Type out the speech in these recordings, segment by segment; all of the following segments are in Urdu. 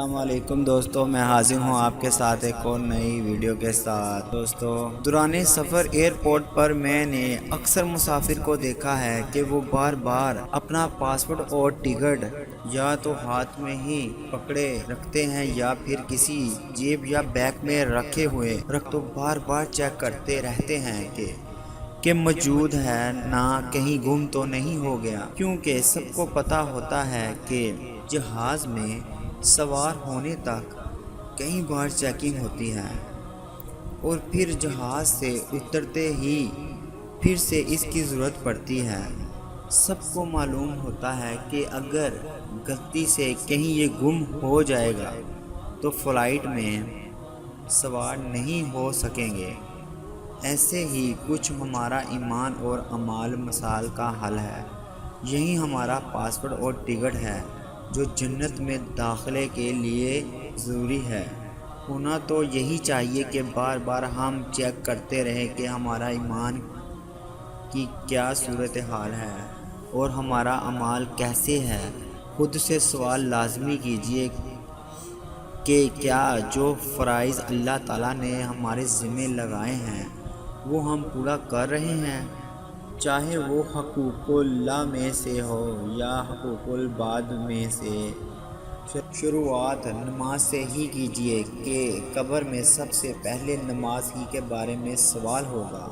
السلام علیکم دوستو، میں حاضر ہوں آپ کے ساتھ ایک اور نئی ویڈیو کے ساتھ۔ دوستو، دوران سفر ایئرپورٹ پر میں نے اکثر مسافر کو دیکھا ہے کہ وہ بار بار اپنا پاسپورٹ اور ٹکٹ یا تو ہاتھ میں ہی پکڑے رکھتے ہیں یا پھر کسی جیب یا بیگ میں رکھے ہوئے تو بار بار چیک کرتے رہتے ہیں کہ موجود ہے، نہ کہیں گم تو نہیں ہو گیا، کیونکہ سب کو پتہ ہوتا ہے کہ جہاز میں سوار ہونے تک کئی بار چیکنگ ہوتی ہے اور پھر جہاز سے اترتے ہی پھر سے اس کی ضرورت پڑتی ہے۔ سب کو معلوم ہوتا ہے کہ اگر غلطی سے کہیں یہ گم ہو جائے گا تو فلائٹ میں سوار نہیں ہو سکیں گے۔ ایسے ہی کچھ ہمارا ایمان اور اعمال مسائل کا حل ہے۔ یہی ہمارا پاسپورٹ اور ٹکٹ ہے جو جنت میں داخلے کے لیے ضروری ہے۔ ہونا تو یہی چاہیے کہ بار بار ہم چیک کرتے رہیں کہ ہمارا ایمان کی کیا صورتحال ہے اور ہمارا اعمال کیسے ہے۔ خود سے سوال لازمی کیجیے کہ کیا جو فرائض اللہ تعالیٰ نے ہمارے ذمہ لگائے ہیں وہ ہم پورا کر رہے ہیں، چاہے وہ حقوق اللہ میں سے ہو یا حقوق العباد میں سے۔ شروعات نماز سے ہی کیجیے کہ قبر میں سب سے پہلے نماز ہی کے بارے میں سوال ہوگا۔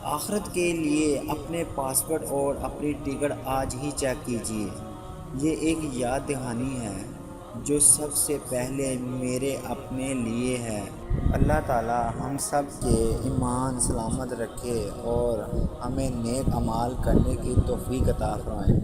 آخرت کے لیے اپنے پاسپورٹ اور اپنی ٹکٹ آج ہی چیک کیجیے۔ یہ ایک یاد دہانی ہے جو سب سے پہلے میرے اپنے لیے ہے۔ اللہ تعالیٰ ہم سب کے ایمان سلامت رکھے اور ہمیں نیک اعمال کرنے کی توفیق عطا فرمائے۔